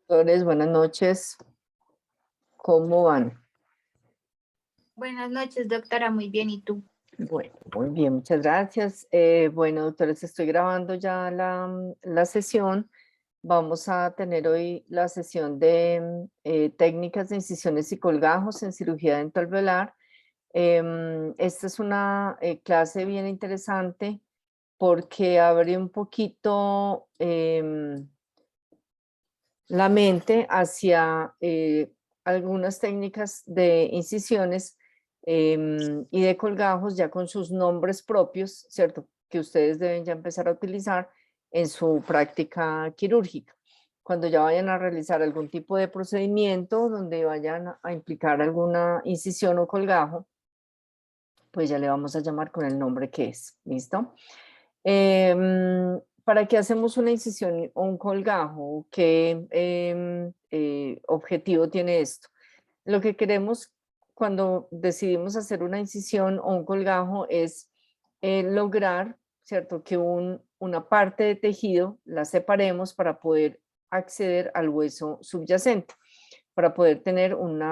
Doctores, buenas noches. ¿Cómo van? Buenas noches, doctora. Muy bien. ¿Y tú? Bueno, muy bien, muchas gracias. Bueno, doctores, estoy grabando ya la sesión. Vamos a tener hoy la sesión de técnicas de incisiones y colgajos en cirugía dental velar. Esta es una clase bien interesante porque abre un poquito la mente hacia algunas técnicas de incisiones y de colgajos ya con sus nombres propios, ¿cierto? Que ustedes deben ya empezar a utilizar en su práctica quirúrgica. Cuando ya vayan a realizar algún tipo de procedimiento donde vayan a implicar alguna incisión o colgajo, pues ya le vamos a llamar con el nombre que es, ¿listo? ¿Para qué hacemos una incisión o un colgajo? ¿Qué objetivo tiene esto? Lo que queremos cuando decidimos hacer una incisión o un colgajo es lograr, ¿cierto? Que una parte de tejido la separemos para poder acceder al hueso subyacente, para poder tener un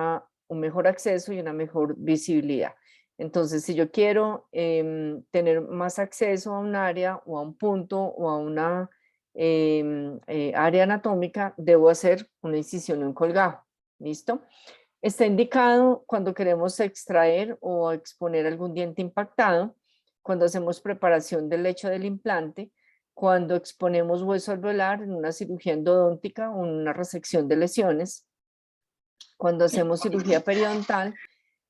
mejor acceso y una mejor visibilidad. Entonces, si yo quiero tener más acceso a un área o a un punto o a una área anatómica, debo hacer una incisión y un colgajo. ¿Listo? Está indicado cuando queremos extraer o exponer algún diente impactado, cuando hacemos preparación del lecho del implante, cuando exponemos hueso alveolar en una cirugía endodóntica o en una resección de lesiones, cuando hacemos cirugía periodontal,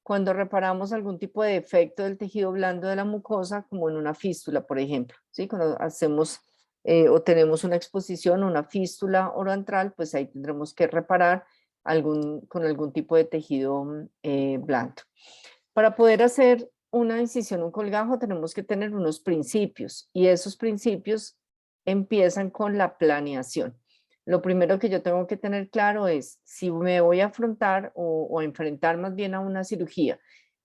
cuando reparamos algún tipo de defecto del tejido blando de la mucosa, como en una fístula, por ejemplo, ¿sí? Cuando hacemos o tenemos una exposición, una fístula oroantral, pues ahí tendremos que reparar con algún tipo de tejido blando. Para poder hacer una incisión, un colgajo, tenemos que tener unos principios y esos principios empiezan con la planeación. Lo primero que yo tengo que tener claro es si me voy a afrontar o enfrentar más bien a una cirugía,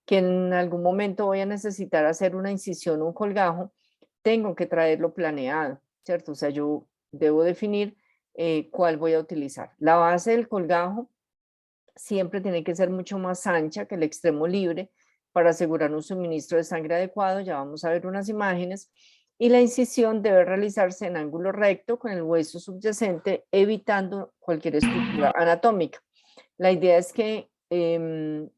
que en algún momento voy a necesitar hacer una incisión o un colgajo, tengo que traerlo planeado, ¿cierto? O sea, yo debo definir cuál voy a utilizar. La base del colgajo siempre tiene que ser mucho más ancha que el extremo libre para asegurar un suministro de sangre adecuado. Ya vamos a ver unas imágenes. Y la incisión debe realizarse en ángulo recto con el hueso subyacente, evitando cualquier estructura anatómica. La idea es que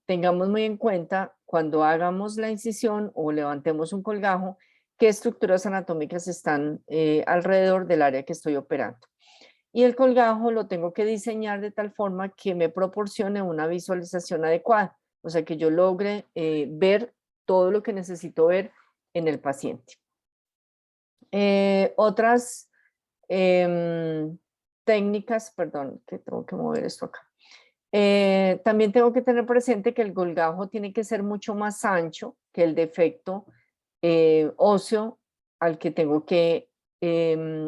tengamos muy en cuenta cuando hagamos la incisión o levantemos un colgajo, qué estructuras anatómicas están alrededor del área que estoy operando. Y el colgajo lo tengo que diseñar de tal forma que me proporcione una visualización adecuada, o sea, que yo logre ver todo lo que necesito ver en el paciente. Otras técnicas, perdón, que tengo que mover esto acá. También tengo que tener presente que el colgajo tiene que ser mucho más ancho que el defecto óseo al que tengo que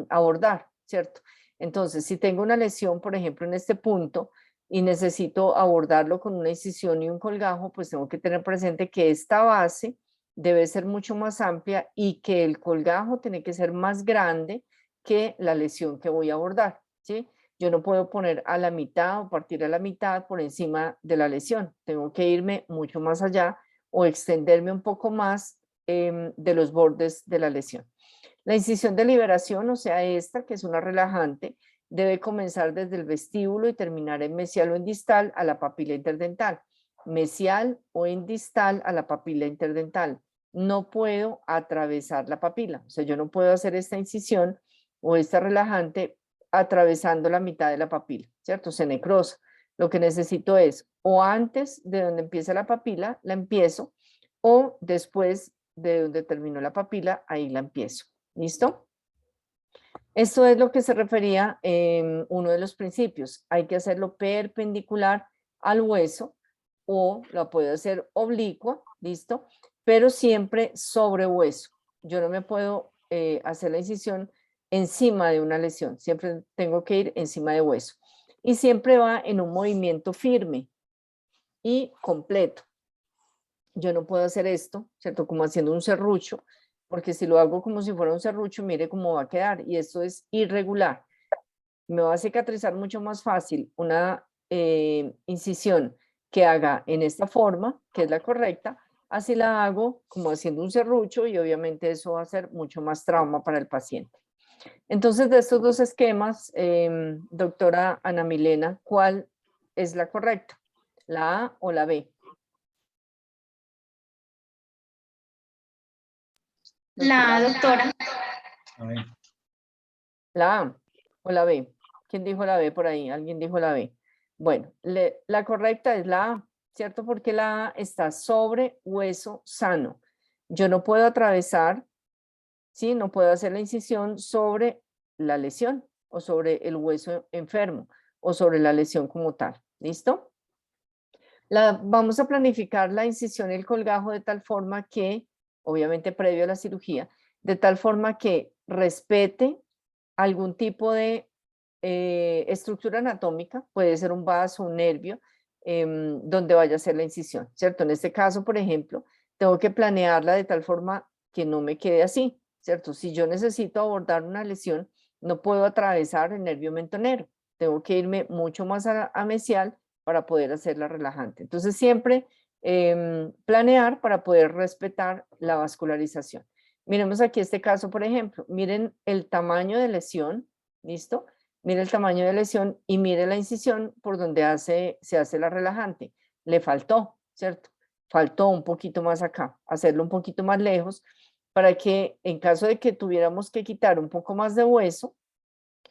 abordar, ¿cierto? Entonces, si tengo una lesión, por ejemplo, en este punto y necesito abordarlo con una incisión y un colgajo, pues tengo que tener presente que esta base debe ser mucho más amplia y que el colgajo tiene que ser más grande que la lesión que voy a abordar, ¿sí? Yo no puedo poner a la mitad o partir a la mitad por encima de la lesión. Tengo que irme mucho más allá o extenderme un poco más de los bordes de la lesión. La incisión de liberación, o sea, esta que es una relajante, debe comenzar desde el vestíbulo y terminar en mesial o en distal a la papila interdental. Mesial o en distal a la papila interdental. No puedo atravesar la papila, o sea, yo no puedo hacer esta incisión o esta relajante atravesando la mitad de la papila, ¿cierto? Se necrosa. Lo que necesito es o antes de donde empieza la papila, la empiezo, o después de donde terminó la papila, ahí la empiezo. ¿Listo? Esto es lo que se refería en uno de los principios. Hay que hacerlo perpendicular al hueso o lo puedo hacer oblicua, ¿listo? Pero siempre sobre hueso. Yo no me puedo hacer la incisión encima de una lesión, siempre tengo que ir encima de hueso. Y siempre va en un movimiento firme y completo. Yo no puedo hacer esto, ¿cierto? Como haciendo un serrucho, porque si lo hago como si fuera un serrucho, mire cómo va a quedar, y esto es irregular. Me va a cicatrizar mucho más fácil una incisión que haga en esta forma, que es la correcta, así la hago como haciendo un serrucho y obviamente eso va a ser mucho más trauma para el paciente. Entonces, de estos dos esquemas, doctora Ana Milena, ¿cuál es la correcta? ¿La A o la B? La doctora. ¿La A o la B? ¿Quién dijo la B por ahí? ¿Alguien dijo la B? Bueno, la correcta es la A, ¿cierto? Porque la A está sobre hueso sano. Yo no puedo atravesar, ¿sí? No puedo hacer la incisión sobre la lesión o sobre el hueso enfermo o sobre la lesión como tal. ¿Listo? Vamos a planificar la incisión y el colgajo de tal forma que, obviamente previo a la cirugía, de tal forma que respete algún tipo de estructura anatómica, puede ser un vaso, un nervio, donde vaya a ser la incisión, ¿cierto? En este caso, por ejemplo, tengo que planearla de tal forma que no me quede así, ¿cierto? Si yo necesito abordar una lesión, no puedo atravesar el nervio mentonero, tengo que irme mucho más a mesial para poder hacerla relajante. Entonces, siempre planear para poder respetar la vascularización. Miremos aquí este caso, por ejemplo, miren el tamaño de lesión, ¿listo? Mire el tamaño de lesión y mire la incisión por donde se hace la relajante. Le faltó, ¿cierto? Faltó un poquito más acá, hacerlo un poquito más lejos para que en caso de que tuviéramos que quitar un poco más de hueso,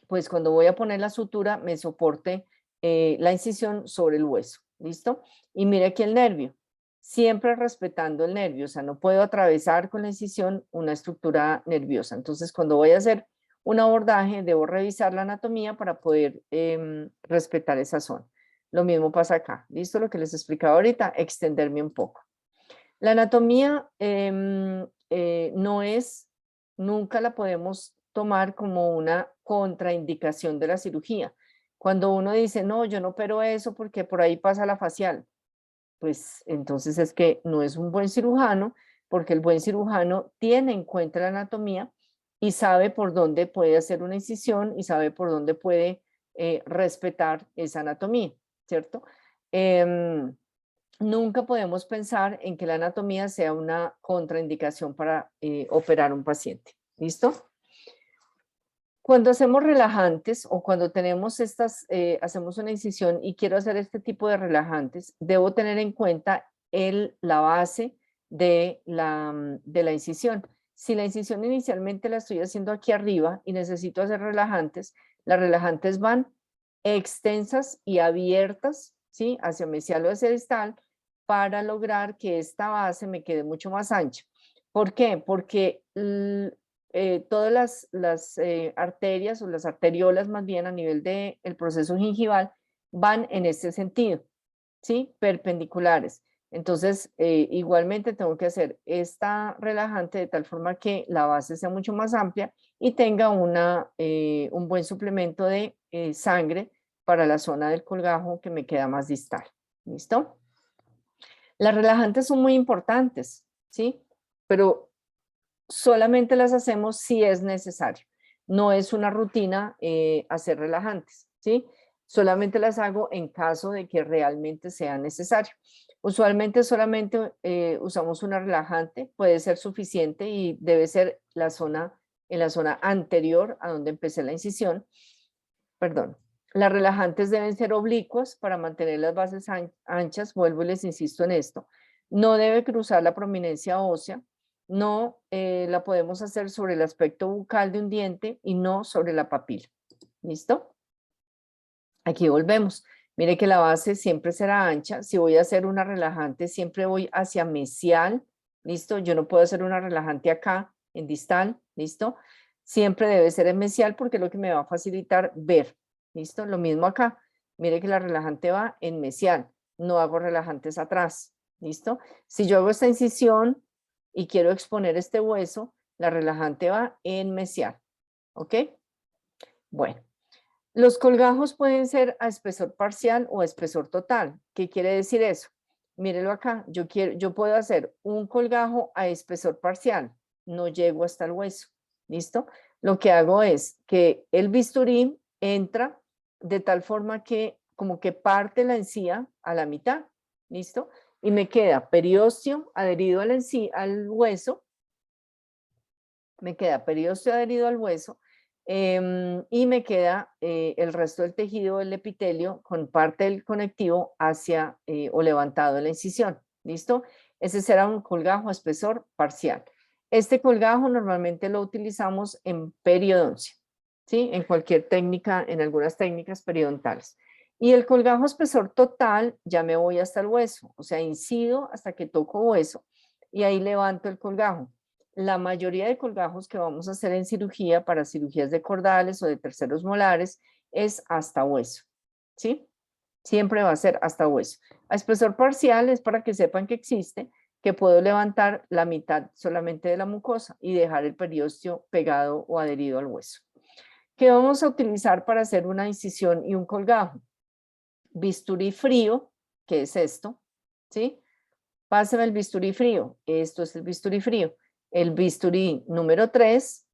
pues cuando voy a poner la sutura me soporte la incisión sobre el hueso, ¿listo? Y mire aquí el nervio, siempre respetando el nervio, o sea, no puedo atravesar con la incisión una estructura nerviosa. Entonces, cuando voy a hacer un abordaje, debo revisar la anatomía para poder respetar esa zona. Lo mismo pasa acá, ¿listo? Lo que les explicaba ahorita, extenderme un poco. La anatomía no es, nunca la podemos tomar como una contraindicación de la cirugía. Cuando uno dice, no, yo no opero eso porque por ahí pasa la facial, pues entonces es que no es un buen cirujano, porque el buen cirujano tiene en cuenta la anatomía y sabe por dónde puede hacer una incisión y sabe por dónde puede respetar esa anatomía, ¿cierto? Nunca podemos pensar en que la anatomía sea una contraindicación para operar un paciente. ¿Listo? Cuando hacemos relajantes o cuando tenemos hacemos una incisión y quiero hacer este tipo de relajantes, debo tener en cuenta la base de la incisión. Si la incisión inicialmente la estoy haciendo aquí arriba y necesito hacer relajantes, las relajantes van extensas y abiertas, ¿sí? Hacia mesial o hacia distal, para lograr que esta base me quede mucho más ancha. ¿Por qué? Porque todas las arterias o las arteriolas más bien a nivel del proceso gingival van en este sentido, ¿sí? Perpendiculares. Entonces, igualmente tengo que hacer esta relajante de tal forma que la base sea mucho más amplia y tenga un buen suplemento de sangre para la zona del colgajo que me queda más distal. ¿Listo? Las relajantes son muy importantes, ¿sí? Pero solamente las hacemos si es necesario. No es una rutina hacer relajantes, ¿sí? Solamente las hago en caso de que realmente sea necesario. Usualmente solamente usamos una relajante, puede ser suficiente y debe ser en la zona anterior a donde empecé la incisión. Perdón. Las relajantes deben ser oblicuas para mantener las bases anchas, vuelvo y les insisto en esto. No debe cruzar la prominencia ósea, no la podemos hacer sobre el aspecto bucal de un diente y no sobre la papila. ¿Listo? Aquí volvemos. Mire que la base siempre será ancha. Si voy a hacer una relajante, siempre voy hacia mesial. ¿Listo? Yo no puedo hacer una relajante acá, en distal. ¿Listo? Siempre debe ser en mesial porque es lo que me va a facilitar ver. ¿Listo? Lo mismo acá. Mire que la relajante va en mesial. No hago relajantes atrás. ¿Listo? Si yo hago esta incisión y quiero exponer este hueso, la relajante va en mesial. ¿Ok? Bueno. Los colgajos pueden ser a espesor parcial o a espesor total. ¿Qué quiere decir eso? Mírelo acá, yo puedo hacer un colgajo a espesor parcial, no llego hasta el hueso, ¿listo? Lo que hago es que el bisturí entra de tal forma que como que parte la encía a la mitad, ¿listo? Y me queda periósteo adherido a la encía, al hueso, me queda periósteo adherido al hueso, y me queda el resto del tejido del epitelio con parte del conectivo hacia o levantado de la incisión, ¿listo? Ese será un colgajo a espesor parcial. Este colgajo normalmente lo utilizamos en periodoncia, ¿sí? En cualquier técnica, en algunas técnicas periodontales. Y el colgajo espesor total, ya me voy hasta el hueso, o sea, incido hasta que toco hueso y ahí levanto el colgajo. La mayoría de colgajos que vamos a hacer en cirugía para cirugías de cordales o de terceros molares es hasta hueso, ¿sí? Siempre va a ser hasta hueso. A espesor parcial es para que sepan que existe, que puedo levantar la mitad solamente de la mucosa y dejar el periósteo pegado o adherido al hueso. ¿Qué vamos a utilizar para hacer una incisión y un colgajo? Bisturí frío, que es esto, ¿sí? Pásame el bisturí frío, esto es el bisturí frío. El bisturí número 3,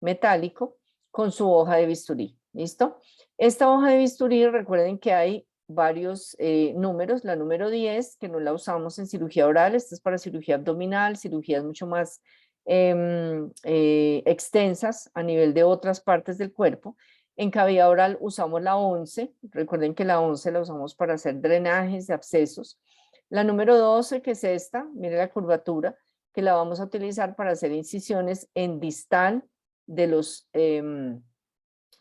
metálico, con su hoja de bisturí, ¿listo? Esta hoja de bisturí, recuerden que hay varios números, la número 10, que no la usamos en cirugía oral, esta es para cirugía abdominal, cirugías mucho más extensas a nivel de otras partes del cuerpo. En cavidad oral usamos la 11, recuerden que la 11 la usamos para hacer drenajes de abscesos. La número 12, que es esta, mire la curvatura, que la vamos a utilizar para hacer incisiones en distal de los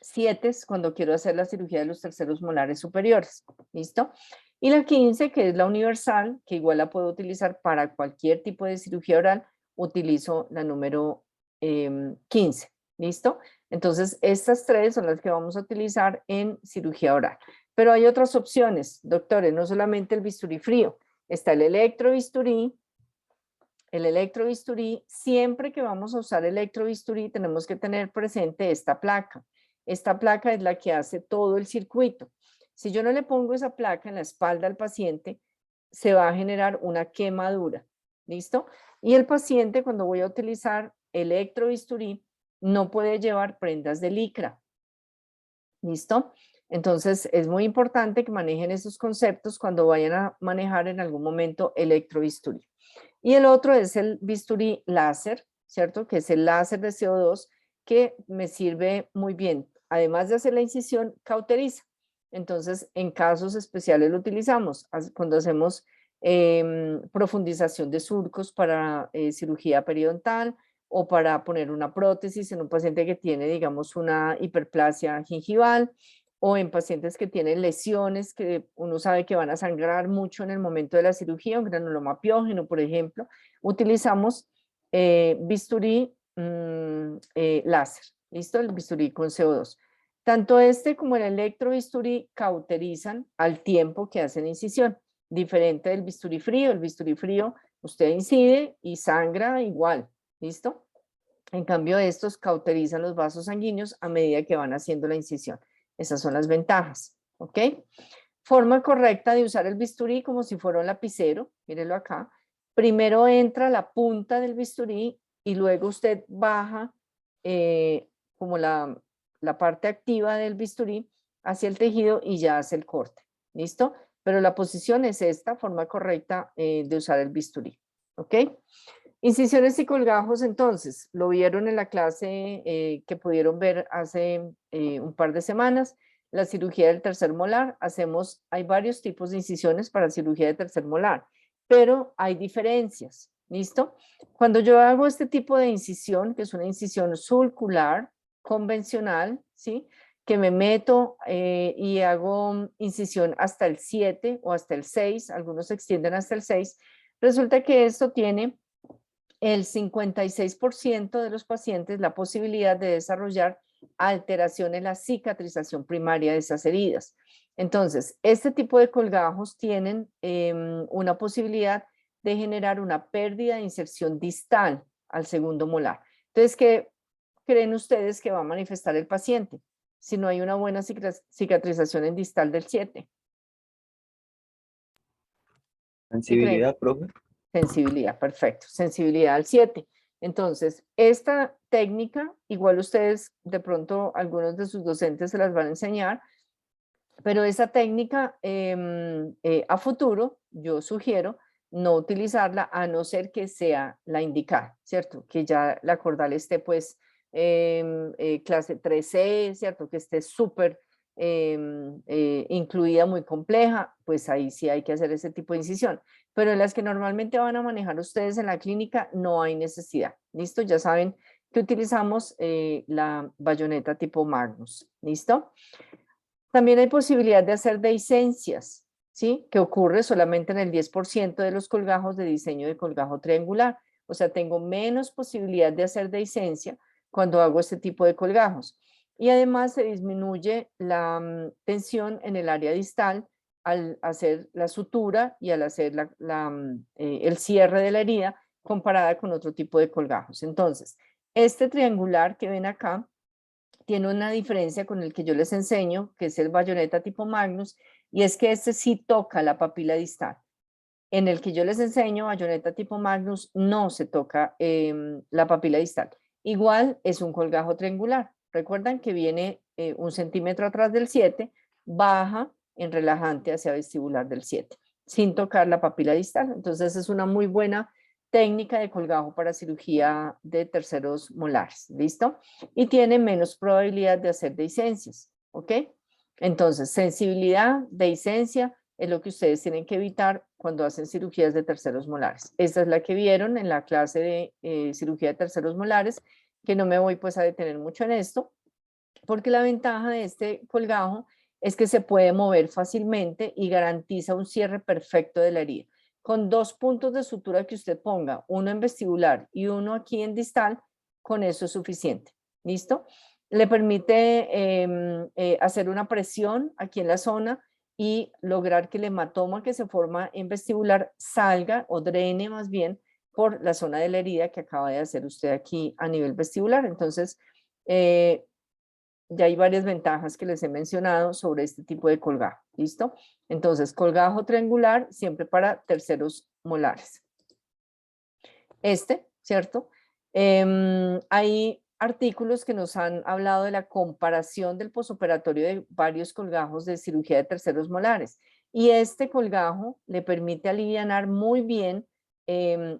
7 cuando quiero hacer la cirugía de los terceros molares superiores, ¿listo? Y la 15, que es la universal, que igual la puedo utilizar para cualquier tipo de cirugía oral, utilizo la número 15, ¿listo? Entonces, estas 3 son las que vamos a utilizar en cirugía oral. Pero hay otras opciones, doctores, no solamente el bisturí frío, está el electrobisturí. El electrobisturí, siempre que vamos a usar electrobisturí, tenemos que tener presente esta placa. Esta placa es la que hace todo el circuito. Si yo no le pongo esa placa en la espalda al paciente, se va a generar una quemadura. ¿Listo? Y el paciente, cuando voy a utilizar electrobisturí, no puede llevar prendas de licra. ¿Listo? Entonces, es muy importante que manejen esos conceptos cuando vayan a manejar en algún momento electrobisturí. Y el otro es el bisturí láser, ¿cierto? Que es el láser de CO2 que me sirve muy bien. Además de hacer la incisión, cauteriza. Entonces, en casos especiales lo utilizamos cuando hacemos profundización de surcos para cirugía periodontal o para poner una prótesis en un paciente que tiene, digamos, una hiperplasia gingival o en pacientes que tienen lesiones que uno sabe que van a sangrar mucho en el momento de la cirugía, un granuloma piógeno, por ejemplo, utilizamos bisturí láser, ¿listo? El bisturí con CO2. Tanto este como el electrobisturí cauterizan al tiempo que hacen incisión, diferente del bisturí frío. El bisturí frío usted incide y sangra igual, ¿listo? En cambio, estos cauterizan los vasos sanguíneos a medida que van haciendo la incisión. Esas son las ventajas, ¿ok? Forma correcta de usar el bisturí como si fuera un lapicero, mírelo acá. Primero entra la punta del bisturí y luego usted baja como la parte activa del bisturí hacia el tejido y ya hace el corte, ¿listo? Pero la posición es esta, forma correcta de usar el bisturí, ¿ok? Incisiones y colgajos, entonces, lo vieron en la clase que pudieron ver hace un par de semanas, la cirugía del tercer molar, hay varios tipos de incisiones para cirugía de tercer molar, pero hay diferencias, ¿listo? Cuando yo hago este tipo de incisión, que es una incisión sulcular, convencional, ¿sí? Que me meto y hago incisión hasta el 7 o hasta el 6, algunos se extienden hasta el 6, resulta que esto tiene el 56% de los pacientes la posibilidad de desarrollar alteración en la cicatrización primaria de esas heridas. Entonces, este tipo de colgajos tienen una posibilidad de generar una pérdida de inserción distal al segundo molar. Entonces, ¿qué creen ustedes que va a manifestar el paciente si no hay una buena cicatrización en distal del 7? Sensibilidad, profe. Sensibilidad, perfecto. Sensibilidad al 7. Entonces, esta técnica, igual ustedes, de pronto, algunos de sus docentes se las van a enseñar, pero esa técnica a futuro, yo sugiero no utilizarla a no ser que sea la indicada, ¿cierto? Que ya la cordal esté pues clase 3C, ¿cierto? Que esté súper incluida, muy compleja, pues ahí sí hay que hacer ese tipo de incisión. Pero en las que normalmente van a manejar ustedes en la clínica no hay necesidad, ¿listo? Ya saben que utilizamos la bayoneta tipo Magnus, ¿listo? También hay posibilidad de hacer dehiscencias, ¿sí? Que ocurre solamente en el 10% de los colgajos de diseño de colgajo triangular. O sea, tengo menos posibilidad de hacer dehiscencia cuando hago este tipo de colgajos. Y además se disminuye la tensión en el área distal al hacer la sutura y al hacer el cierre de la herida comparada con otro tipo de colgajos. Entonces, este triangular que ven acá tiene una diferencia con el que yo les enseño, que es el bayoneta tipo Magnus, y es que este sí toca la papila distal. En el que yo les enseño, bayoneta tipo Magnus, no se toca la papila distal. Igual es un colgajo triangular. Recuerdan que viene 1 centímetro atrás del 7, baja en relajante hacia vestibular del 7, sin tocar la papila distal. Entonces es una muy buena técnica de colgajo para cirugía de terceros molares, ¿listo? Y tiene menos probabilidad de hacer dehiscencias, ¿ok? Entonces, sensibilidad, dehiscencia, es lo que ustedes tienen que evitar cuando hacen cirugías de terceros molares. Esta es la que vieron en la clase de cirugía de terceros molares, que no me voy pues a detener mucho en esto, porque la ventaja de este colgajo es que se puede mover fácilmente y garantiza un cierre perfecto de la herida. Con 2 puntos de sutura que usted ponga, uno en vestibular y uno aquí en distal, con eso es suficiente. ¿Listo? Le permite hacer una presión aquí en la zona y lograr que el hematoma que se forma en vestibular salga o drene más bien por la zona de la herida que acaba de hacer usted aquí a nivel vestibular. Entonces, ya hay varias ventajas que les he mencionado sobre este tipo de colgajo. ¿Listo? Entonces, colgajo triangular siempre para terceros molares. ¿Cierto? Hay artículos que nos han hablado de la comparación del posoperatorio de varios colgajos de cirugía de terceros molares. Y este colgajo le permite alivianar muy bien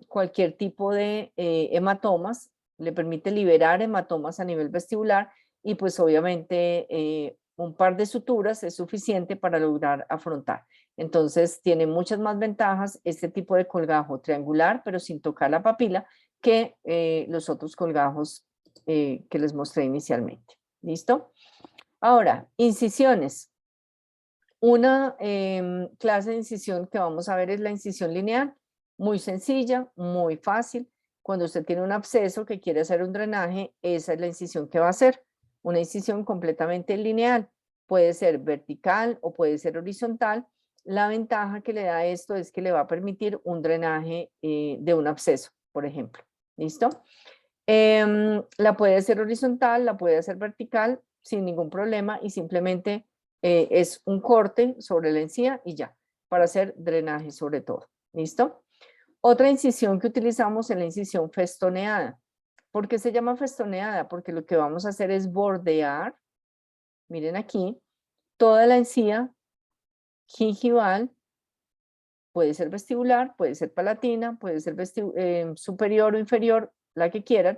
cualquier tipo de hematomas, le permite liberar hematomas a nivel vestibular y pues obviamente un par de suturas es suficiente para lograr afrontar. Entonces tiene muchas más ventajas este tipo de colgajo triangular, pero sin tocar la papila, que los otros colgajos que les mostré inicialmente. ¿Listo? Ahora, incisiones. Una clase de incisión que vamos a ver es la incisión lineal, muy sencilla, muy fácil. Cuando usted tiene un absceso que quiere hacer un drenaje, esa es la incisión que va a hacer. Una incisión completamente lineal. Puede ser vertical o puede ser horizontal. La ventaja que le da esto es que le va a permitir un drenaje de un absceso, por ejemplo. ¿Listo? La puede hacer horizontal, la puede hacer vertical sin ningún problema y simplemente es un corte sobre la encía y ya, para hacer drenaje sobre todo. ¿Listo? Otra incisión que utilizamos es la incisión festoneada. ¿Por qué se llama festoneada? Porque lo que vamos a hacer es bordear, miren aquí, toda la encía gingival, puede ser vestibular, puede ser palatina, puede ser superior o inferior, la que quieran,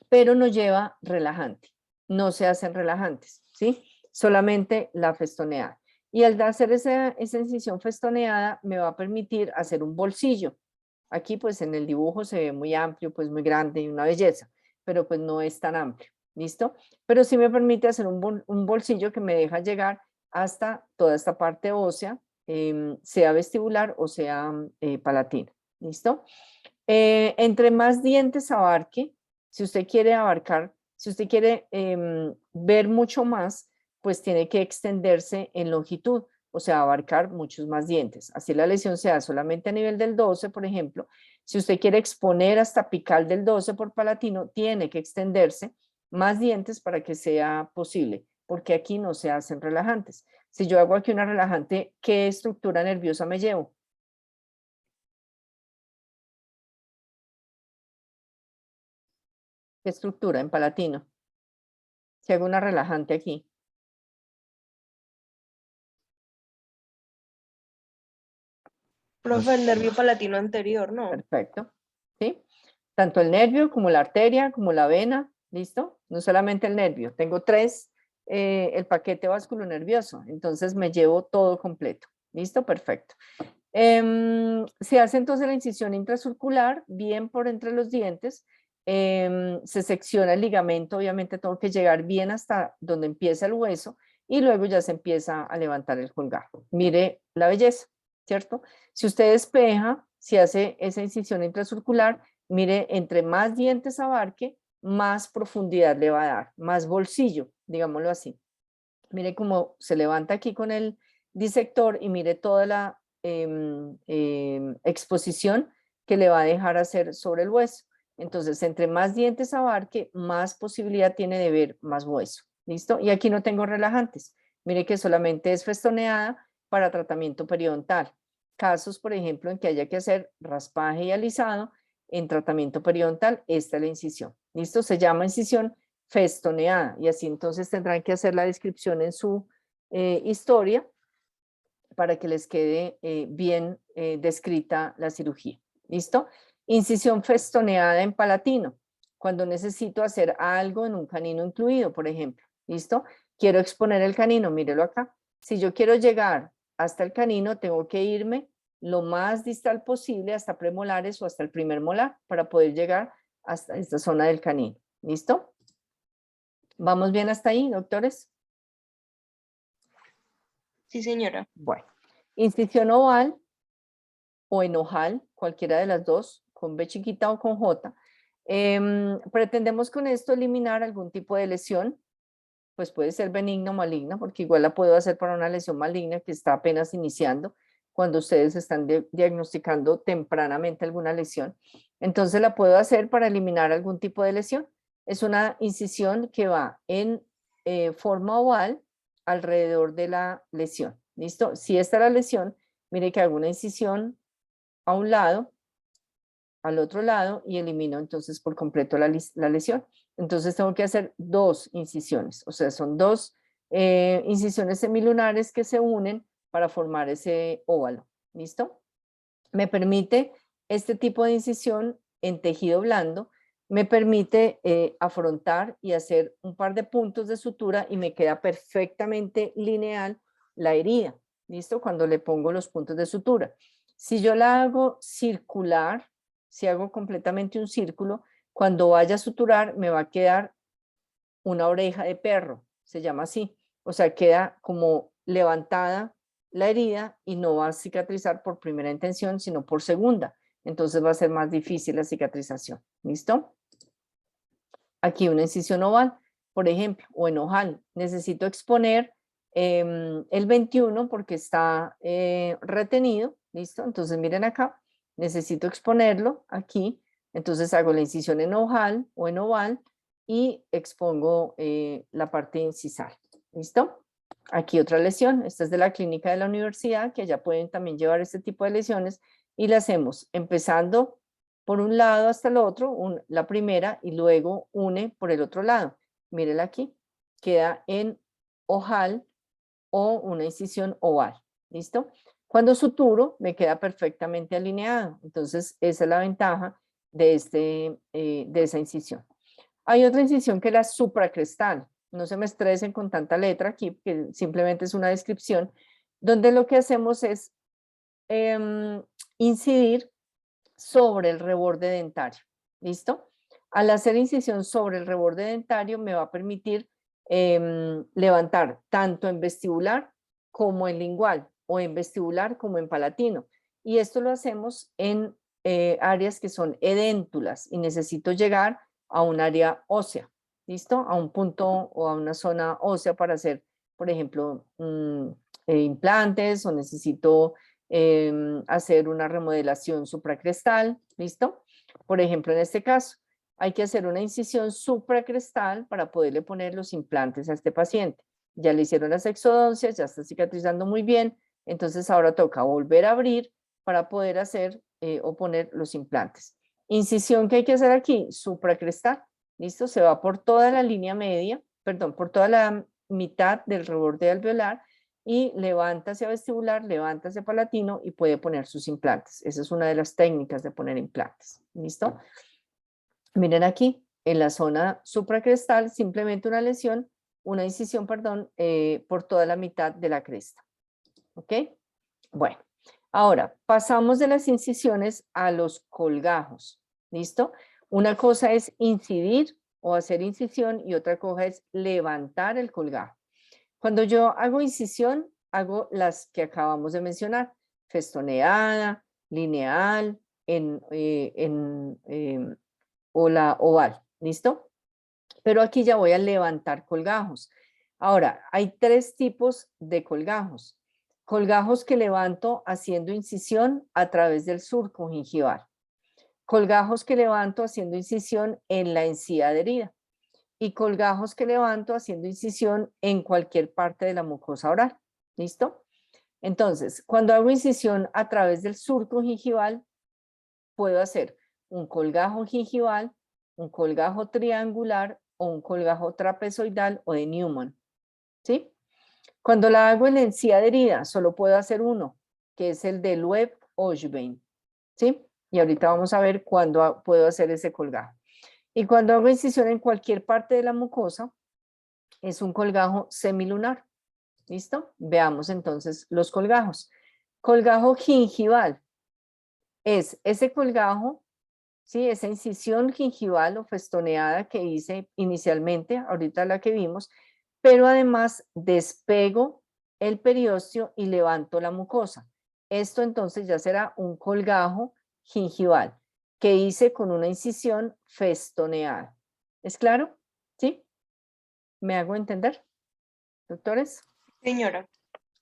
pero no lleva relajante, no se hacen relajantes, ¿sí? Solamente la festoneada. Y al hacer esa incisión festoneada me va a permitir hacer un bolsillo. Aquí pues en el dibujo se ve muy amplio, pues muy grande y una belleza, pero pues no es tan amplio, ¿listo? Pero sí me permite hacer un bolsillo que me deja llegar hasta toda esta parte ósea, sea vestibular o sea palatina, ¿listo? Entre más dientes abarque, si usted quiere abarcar, si usted quiere ver mucho más, pues tiene que extenderse en longitud, o sea, abarcar muchos más dientes. Así la lesión sea solamente a nivel del 12, por ejemplo. Si usted quiere exponer hasta apical del 12 por palatino, tiene que extenderse más dientes para que sea posible, porque aquí no se hacen relajantes. Si yo hago aquí una relajante, ¿qué estructura nerviosa me llevo? ¿Qué estructura? En palatino. Si hago una relajante aquí. Profe, el nervio palatino anterior, ¿no? Perfecto. ¿Sí? Tanto el nervio como la arteria, como la vena, ¿listo? No solamente el nervio. Tengo tres, el paquete vasculonervioso. Entonces me llevo todo completo. ¿Listo? Perfecto. Se hace entonces la incisión intracircular, bien por entre los dientes. Se secciona el ligamento, obviamente tengo que llegar bien hasta donde empieza el hueso y luego ya se empieza a levantar el colgajo. Mire la belleza, ¿cierto? Si usted despeja, si hace esa incisión intracircular, mire, entre más dientes abarque, más profundidad le va a dar, más bolsillo, digámoslo así. Mire cómo se levanta aquí con el disector y mire toda la exposición que le va a dejar hacer sobre el hueso. Entonces, entre más dientes abarque, más posibilidad tiene de ver más hueso. ¿Listo? Y aquí no tengo relajantes. Mire que solamente es festoneada para tratamiento periodontal. Casos, por ejemplo, en que haya que hacer raspaje y alisado, en tratamiento periodontal, esta es la incisión. ¿Listo? Se llama incisión festoneada y así entonces tendrán que hacer la descripción en su historia para que les quede bien descrita la cirugía. ¿Listo? Incisión festoneada en palatino, cuando necesito hacer algo en un canino incluido, por ejemplo. ¿Listo? Quiero exponer el canino, mírelo acá. Si yo quiero llegar hasta el canino, tengo que irme lo más distal posible hasta premolares o hasta el primer molar para poder llegar hasta esta zona del canino. ¿Listo? ¿Vamos bien hasta ahí, doctores? Sí, señora. Bueno, incisión oval o en ojal, cualquiera de las dos, con B chiquita o con J. Pretendemos con esto eliminar algún tipo de lesión, pues puede ser benigna o maligna, porque igual la puedo hacer para una lesión maligna que está apenas iniciando, cuando ustedes están diagnosticando tempranamente alguna lesión. Entonces la puedo hacer para eliminar algún tipo de lesión. Es una incisión que va en forma oval alrededor de la lesión. ¿Listo? Si esta es la lesión, mire que hago una incisión a un lado, al otro lado y elimino entonces por completo la lesión. Entonces tengo que hacer dos incisiones, o sea, son dos incisiones semilunares que se unen para formar ese óvalo. ¿Listo? Me permite este tipo de incisión en tejido blando, me permite afrontar y hacer un par de puntos de sutura y me queda perfectamente lineal la herida. ¿Listo? Cuando le pongo los puntos de sutura. Si yo la hago circular, si hago completamente un círculo, cuando vaya a suturar me va a quedar una oreja de perro, se llama así. O sea, queda como levantada la herida y no va a cicatrizar por primera intención, sino por segunda. Entonces va a ser más difícil la cicatrización. ¿Listo? Aquí una incisión oval, por ejemplo, o en ojal. Necesito exponer el 21 porque está retenido. ¿Listo? Entonces miren acá, necesito exponerlo aquí. Entonces hago la incisión en ojal o en oval y expongo la parte incisal. ¿Listo? Aquí otra lesión, esta es de la clínica de la universidad, que allá pueden también llevar este tipo de lesiones y la hacemos empezando por un lado hasta el otro, la primera y luego une por el otro lado. Mírela aquí, queda en ojal o una incisión oval. ¿Listo? Cuando suturo me queda perfectamente alineado. Entonces esa es la ventaja de esa incisión. Hay otra incisión que es la supracrestal. No se me estresen con tanta letra aquí, que simplemente es una descripción, donde lo que hacemos es incidir sobre el reborde dentario. ¿Listo? Al hacer incisión sobre el reborde dentario me va a permitir levantar tanto en vestibular como en lingual o en vestibular como en palatino. Y esto lo hacemos en áreas que son edéntulas y necesito llegar a un área ósea. ¿Listo? A un punto o a una zona ósea para hacer, por ejemplo, implantes o necesito hacer una remodelación supracrestal, ¿listo? Por ejemplo, en este caso, hay que hacer una incisión supracrestal para poderle poner los implantes a este paciente. Ya le hicieron las exodoncias, ya está cicatrizando muy bien, entonces ahora toca volver a abrir para poder hacer o poner los implantes. Incisión que hay que hacer aquí, supracrestal. ¿listo? Se va por toda la línea media, perdón, por toda la mitad del reborde alveolar y levanta hacia vestibular, levanta hacia palatino y puede poner sus implantes. Esa es una de las técnicas de poner implantes, ¿listo? Miren aquí, en la zona supracrestal, simplemente una incisión, perdón, por toda la mitad de la cresta, ¿ok? Bueno, ahora pasamos de las incisiones a los colgajos, ¿listo? Una cosa es incidir o hacer incisión y otra cosa es levantar el colgajo. Cuando yo hago incisión, hago las que acabamos de mencionar, festoneada, lineal, o la oval, ¿listo? Pero aquí ya voy a levantar colgajos. Ahora, hay tres tipos de colgajos. Colgajos que levanto haciendo incisión a través del surco gingival. Colgajos que levanto haciendo incisión en la encía adherida. Y colgajos que levanto haciendo incisión en cualquier parte de la mucosa oral. ¿Listo? Entonces, cuando hago incisión a través del surco gingival, puedo hacer un colgajo gingival, un colgajo triangular o un colgajo trapezoidal o de Newman. ¿Sí? Cuando la hago en la encía adherida, solo puedo hacer uno, que es el de Loeb-Oshbein. ¿Sí? Y ahorita vamos a ver cuándo puedo hacer ese colgajo. Y cuando hago incisión en cualquier parte de la mucosa, es un colgajo semilunar. ¿Listo? Veamos entonces los colgajos. Colgajo gingival es ese colgajo, ¿sí? Esa incisión gingival o festoneada que hice inicialmente, ahorita la que vimos, pero además despego el periósteo y levanto la mucosa. Esto entonces ya será un colgajo gingival que hice con una incisión festoneada. ¿Es claro? ¿Sí? ¿Me hago entender, doctores? Señora.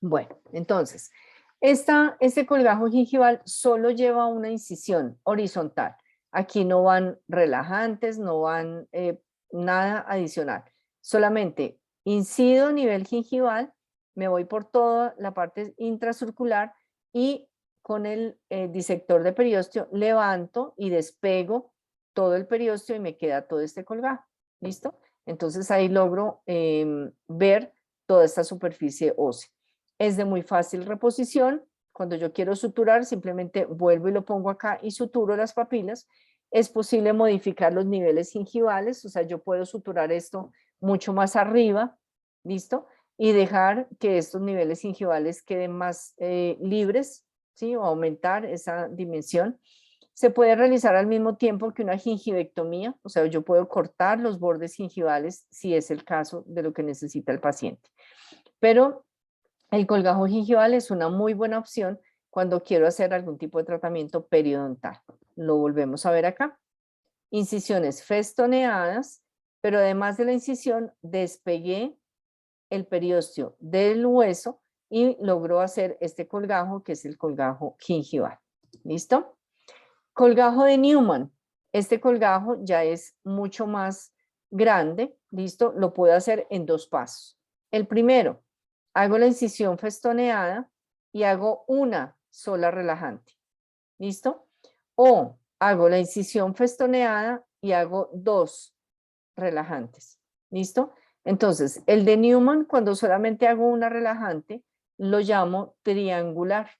Bueno, entonces, este colgajo gingival solo lleva una incisión horizontal. Aquí no van relajantes, no van nada adicional. Solamente incido a nivel gingival, me voy por toda la parte intracircular y con el disector de periósteo levanto y despego todo el periósteo y me queda todo este colgajo. ¿Listo? Entonces ahí logro ver toda esta superficie ósea. Es de muy fácil reposición. Cuando yo quiero suturar, simplemente vuelvo y lo pongo acá y suturo las papilas. Es posible modificar los niveles gingivales, o sea, yo puedo suturar esto mucho más arriba, ¿listo? Y dejar que estos niveles gingivales queden más libres, ¿sí? O aumentar esa dimensión. Se puede realizar al mismo tiempo que una gingivectomía, o sea, yo puedo cortar los bordes gingivales si es el caso de lo que necesita el paciente. Pero el colgajo gingival es una muy buena opción cuando quiero hacer algún tipo de tratamiento periodontal. Lo volvemos a ver acá. Incisiones festoneadas, pero además de la incisión, despegué el periósteo del hueso y logró hacer este colgajo que es el colgajo gingival. ¿Listo? Colgajo de Newman. Este colgajo ya es mucho más grande. ¿Listo? Lo puedo hacer en dos pasos. El primero, hago la incisión festoneada y hago una sola relajante. ¿Listo? O hago la incisión festoneada y hago dos relajantes. ¿Listo? Entonces, el de Newman, cuando solamente hago una relajante, lo llamo triangular.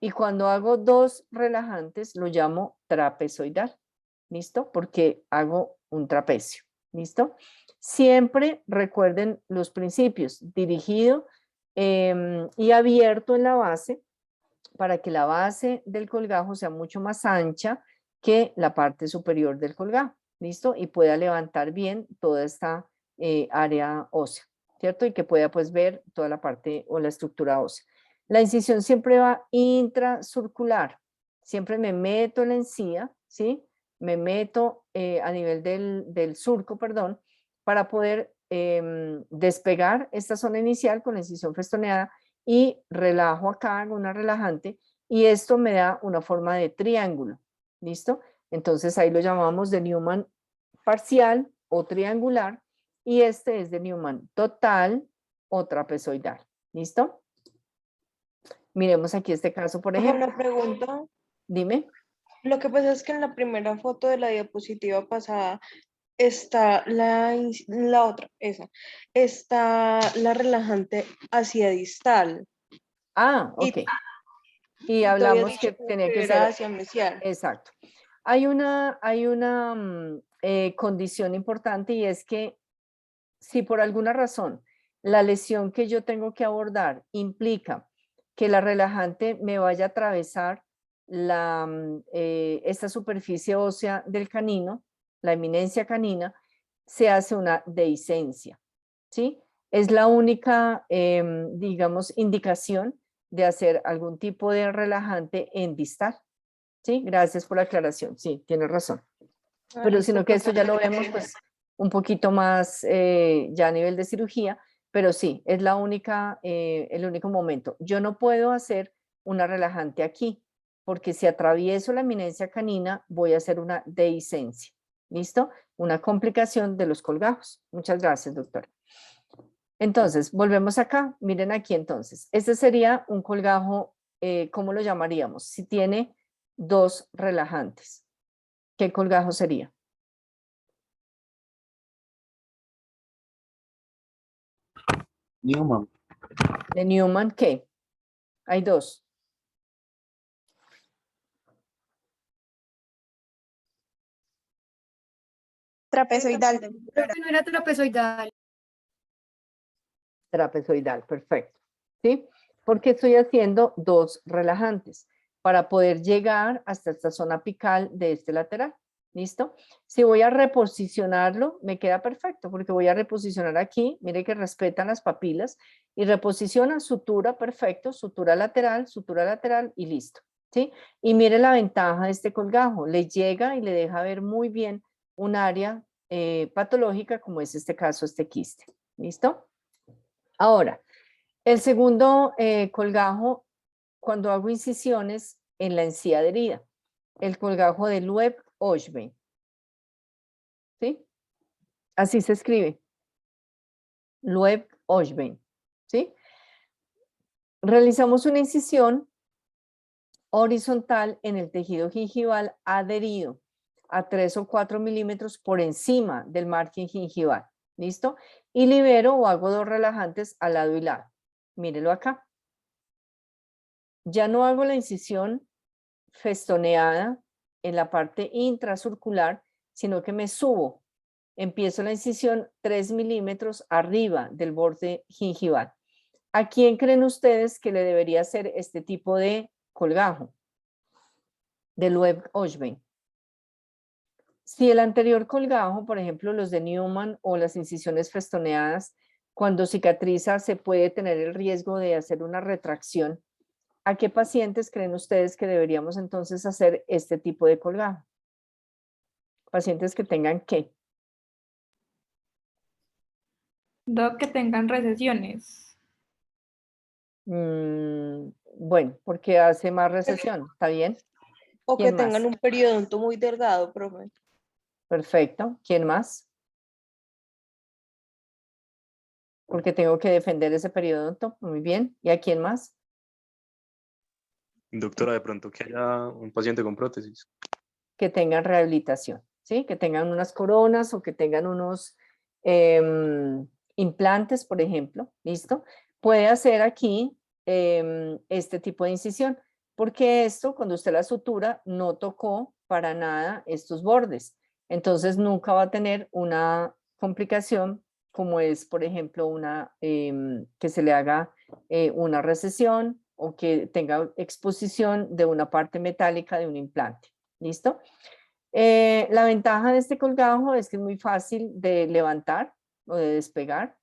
Y cuando hago dos relajantes, lo llamo trapezoidal. ¿Listo? Porque hago un trapecio. ¿Listo? Siempre recuerden los principios, dirigido y abierto en la base para que la base del colgajo sea mucho más ancha que la parte superior del colgajo. ¿Listo? Y pueda levantar bien toda esta área ósea, ¿cierto? Y que pueda pues ver toda la parte o la estructura ósea. La incisión siempre va intracircular. Siempre me meto en la encía, ¿sí? Me meto a nivel del surco, perdón, para poder despegar esta zona inicial con la incisión festoneada y relajo acá, hago una relajante y esto me da una forma de triángulo. ¿Listo? Entonces ahí lo llamamos de Newman parcial o triangular y este es de Newman total o trapezoidal. ¿Listo? Miremos aquí este caso, por ejemplo. Una pregunta. Dime. Lo que pasa es que en la primera foto de la diapositiva pasada está la otra, esa. Está la relajante hacia distal. Ah, Y ok. Y tú habías hablamos dicho que como tenía que que era ser hacia mesial. exacto. Hay una condición importante y es que si por alguna razón la lesión que yo tengo que abordar implica que la relajante me vaya a atravesar esta superficie ósea del canino, la eminencia canina, se hace una dehiscencia, ¿sí? Es la única, digamos, indicación de hacer algún tipo de relajante en distal, ¿sí? Gracias por la aclaración, sí, tienes razón. Ah, Pero listo, sino que esto profe. ya lo vemos pues un poquito más ya a nivel de cirugía, pero sí, es la única, el único momento. Yo no puedo hacer una relajante aquí, porque si atravieso la eminencia canina, voy a hacer una dehiscencia. ¿Listo? Una complicación de los colgajos. Muchas gracias, doctor. Entonces, volvemos acá. Miren aquí entonces. Este sería un colgajo, ¿cómo lo llamaríamos? Si tiene dos relajantes. ¿Qué colgajo sería? Newman. De Newman, ¿qué? Hay dos. Trapezoidal. Creo que no era trapezoidal. Trapezoidal, perfecto. ¿Sí? Porque estoy haciendo dos relajantes para poder llegar hasta esta zona apical de este lateral. ¿Listo? Si voy a reposicionarlo, me queda perfecto, porque voy a reposicionar aquí, mire que respetan las papilas, y reposiciona sutura, perfecto, sutura lateral y listo. ¿Sí? Y mire la ventaja de este colgajo, le llega y le deja ver muy bien un área patológica, como es este caso, este quiste. ¿Listo? Ahora, el segundo colgajo, cuando hago incisiones en la encía adherida, el colgajo de Loeb-Oshbein. ¿Sí? Así se escribe. Loeb-Oshbein. ¿Sí? Realizamos una incisión horizontal en el tejido gingival adherido a 3 o 4 milímetros por encima del margen gingival. ¿Listo? Y libero o hago dos relajantes al lado y lado. Mírelo acá. Ya no hago la incisión festoneada en la parte intracircular, sino que me subo. Empiezo la incisión 3 milímetros arriba del borde gingival. ¿A quién creen ustedes que le debería hacer este tipo de colgajo? De Loeb-Oshbein. Si el anterior colgajo, por ejemplo, los de Newman o las incisiones festoneadas, cuando cicatriza se puede tener el riesgo de hacer una retracción. ¿A qué pacientes creen ustedes que deberíamos entonces hacer este tipo de colgajo? Pacientes que tengan ¿qué? Doc, que tengan recesiones. Bueno, porque hace más recesión, ¿está bien? O que ¿Quién tengan más? un periodonto muy delgado, profe. Perfecto. ¿Quién más? Porque tengo que defender ese periodonto. Muy bien. ¿Y a quién más? Doctora, de pronto que haya un paciente con prótesis. Que tengan rehabilitación, ¿sí? Que tengan unas coronas o que tengan unos implantes, por ejemplo, ¿listo? Puede hacer aquí este tipo de incisión, porque esto, cuando usted la sutura, no tocó para nada estos bordes. Entonces, nunca va a tener una complicación como es, por ejemplo, que se le haga una recesión o que tenga exposición de una parte metálica de un implante. ¿Listo? La ventaja de este colgajo es que es muy fácil de levantar o de despegar.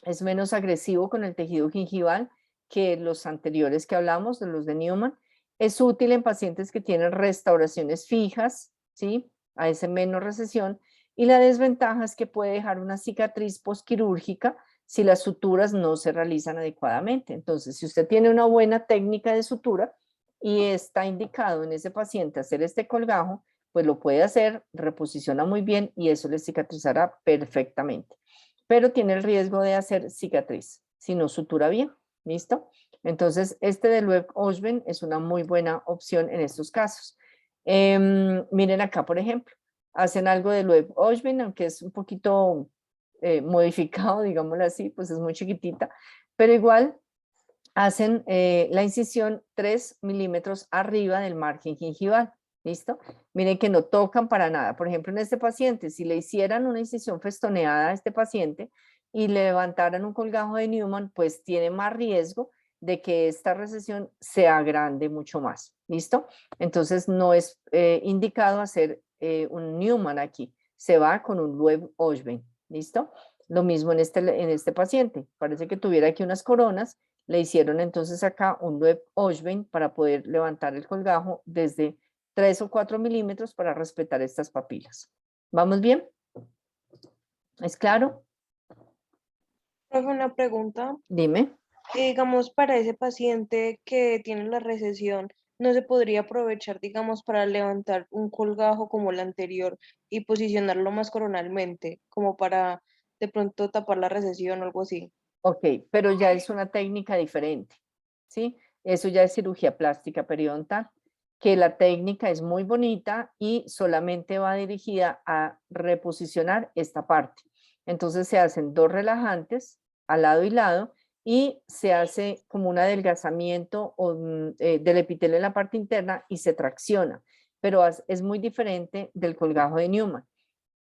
Es menos agresivo con el tejido gingival que los anteriores que hablamos, de los de Newman. Es útil en pacientes que tienen restauraciones fijas, ¿sí? A ese menos recesión. Y la desventaja es que puede dejar una cicatriz posquirúrgica si las suturas no se realizan adecuadamente. Entonces, si usted tiene una buena técnica de sutura y está indicado en ese paciente hacer este colgajo, pues lo puede hacer, reposiciona muy bien y eso le cicatrizará perfectamente. Pero tiene el riesgo de hacer cicatriz si no sutura bien. ¿Listo? Entonces, este de Loeb-Oshbein es una muy buena opción en estos casos. Miren acá, por ejemplo, hacen algo de Loeb Ogden, aunque es un poquito modificado, digámoslo así, pues es muy chiquitita, pero igual hacen la incisión 3 milímetros arriba del margen gingival. ¿Listo? Miren que no tocan para nada. Por ejemplo, en este paciente, si le hicieran una incisión festoneada a este paciente y le levantaran un colgajo de Newman, pues tiene más riesgo de que esta recesión se agrande mucho más. ¿Listo? Entonces no es indicado hacer un Newman aquí. Se va con un Loeb Ogden. ¿Listo? Lo mismo en este paciente. Parece que tuviera aquí unas coronas. Le hicieron entonces acá un Loeb Ogden para poder levantar el colgajo desde 3 o 4 milímetros para respetar estas papilas. ¿Vamos bien? ¿Es claro? Profe, una pregunta. Dime. Digamos, para ese paciente que tiene la recesión, ¿no se podría aprovechar, digamos, para levantar un colgajo como el anterior y posicionarlo más coronalmente, como para de pronto tapar la recesión o algo así? Ok, pero ya es una técnica diferente, ¿sí? Eso ya es cirugía plástica periodontal, que la técnica es muy bonita y solamente va dirigida a reposicionar esta parte. Entonces se hacen 2 relajantes al lado y lado y se hace como un adelgazamiento del epitelio en la parte interna y se tracciona, pero es muy diferente del colgajo de Newman,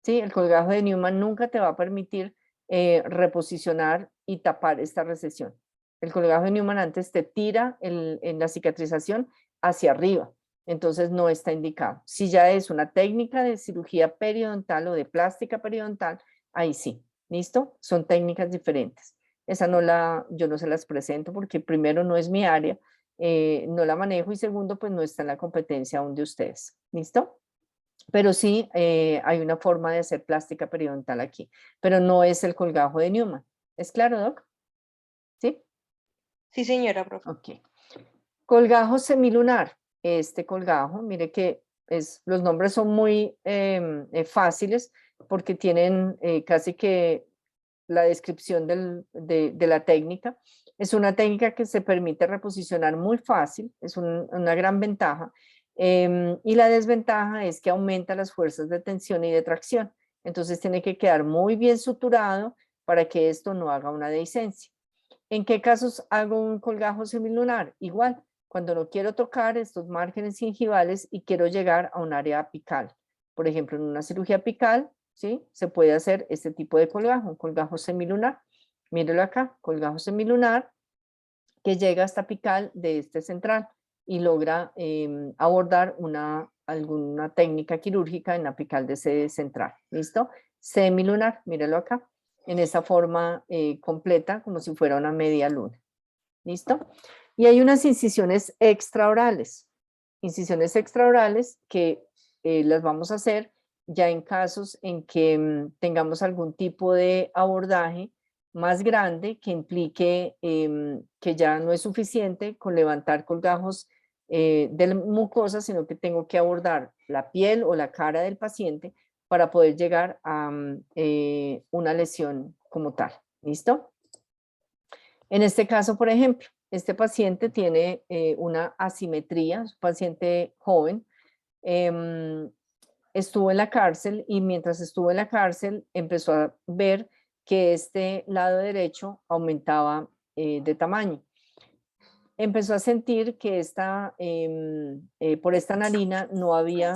¿sí? El colgajo de Newman nunca te va a permitir reposicionar y tapar esta recesión. El colgajo de Newman antes te tira en la cicatrización hacia arriba, entonces no está indicado. Si ya es una técnica de cirugía periodontal o de plástica periodontal, ahí sí, ¿listo? Son técnicas diferentes. Esa yo no se las presento porque primero no es mi área, no la manejo y segundo pues no está en la competencia aún de ustedes, ¿listo? Pero sí hay una forma de hacer plástica periodontal aquí, pero no es el colgajo de Newman. ¿Es claro, Doc? ¿Sí? Sí, señora, profe. Ok. Colgajo semilunar. Este colgajo, mire que los nombres son muy fáciles porque tienen casi que la descripción de la técnica. Es una técnica que se permite reposicionar muy fácil, es una gran ventaja. Y la desventaja es que aumenta las fuerzas de tensión y de tracción. Entonces tiene que quedar muy bien suturado para que esto no haga una dehiscencia. ¿En qué casos hago un colgajo semilunar? Igual, cuando no quiero tocar estos márgenes gingivales y quiero llegar a un área apical. Por ejemplo, en una cirugía apical, ¿sí? Se puede hacer este tipo de colgajo, un colgajo semilunar. Mírelo acá, colgajo semilunar que llega hasta apical de este central y logra abordar alguna técnica quirúrgica en apical de ese central. ¿Listo? Semilunar, mírelo acá, en esa forma completa, como si fuera una media luna. ¿Listo? Y hay unas incisiones extraorales. Incisiones extraorales que las vamos a hacer ya en casos en que tengamos algún tipo de abordaje más grande que implique que ya no es suficiente con levantar colgajos de mucosa, sino que tengo que abordar la piel o la cara del paciente para poder llegar a una lesión como tal. ¿Listo? En este caso, por ejemplo, este paciente tiene una asimetría, es un paciente joven, estuvo en la cárcel y mientras estuvo en la cárcel empezó a ver que este lado derecho aumentaba de tamaño. Empezó a sentir que por esta narina no había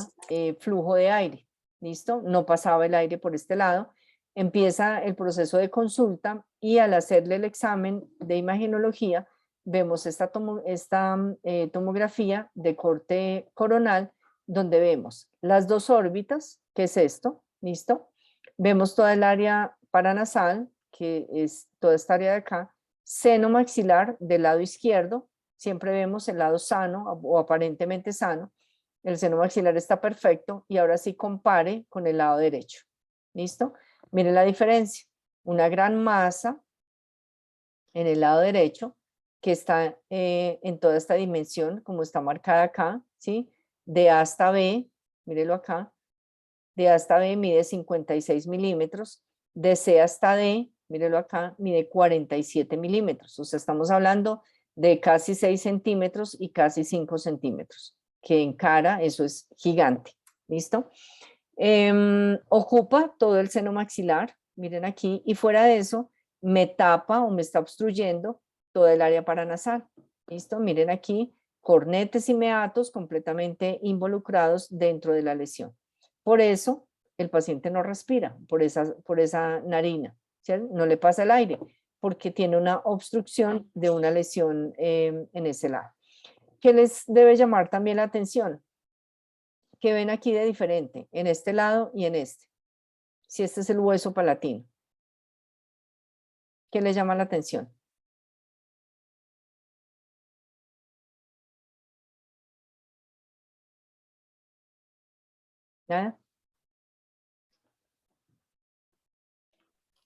flujo de aire, ¿listo? No pasaba el aire por este lado. Empieza el proceso de consulta y al hacerle el examen de imagenología, vemos esta tomografía de corte coronal donde vemos las 2 órbitas, que es esto, ¿listo? Vemos toda el área paranasal, que es toda esta área de acá, seno maxilar del lado izquierdo, siempre vemos el lado sano o aparentemente sano, el seno maxilar está perfecto y ahora sí compare con el lado derecho, ¿listo? Miren la diferencia, una gran masa en el lado derecho que está en toda esta dimensión, como está marcada acá, ¿sí? De A hasta B, mírelo acá, de A hasta B mide 56 milímetros, de C hasta D, mírelo acá, mide 47 milímetros, o sea, estamos hablando de casi 6 centímetros y casi 5 centímetros, que en cara eso es gigante, ¿listo? Ocupa todo el seno maxilar, miren aquí, y fuera de eso me tapa o me está obstruyendo toda el área paranasal. ¿Listo? Miren aquí, cornetes y meatos completamente involucrados dentro de la lesión. Por eso el paciente no respira, por esa narina, ¿cierto? No le pasa el aire, porque tiene una obstrucción de una lesión en ese lado. ¿Qué les debe llamar también la atención? ¿Qué ven aquí de diferente en este lado y en este? Si este es el hueso palatino. ¿Qué les llama la atención? ¿Nada?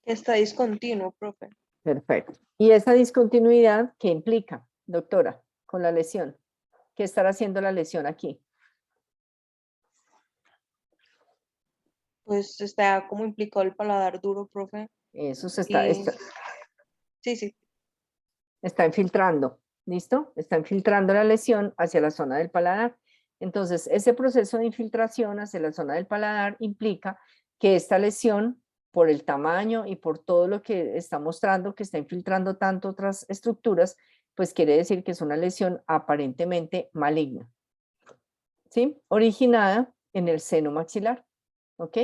Está discontinuo, profe. Perfecto. ¿Y esa discontinuidad qué implica, doctora, con la lesión? ¿Qué estará haciendo la lesión aquí? Pues está como implicado el paladar duro, profe. Eso se Y sí, sí. está infiltrando, ¿listo? Está infiltrando la lesión hacia la zona del paladar. Entonces, ese proceso de infiltración hacia la zona del paladar implica que esta lesión, por el tamaño y por todo lo que está mostrando, que está infiltrando tanto otras estructuras, pues quiere decir que es una lesión aparentemente maligna, ¿sí? Originada en el seno maxilar, ¿ok?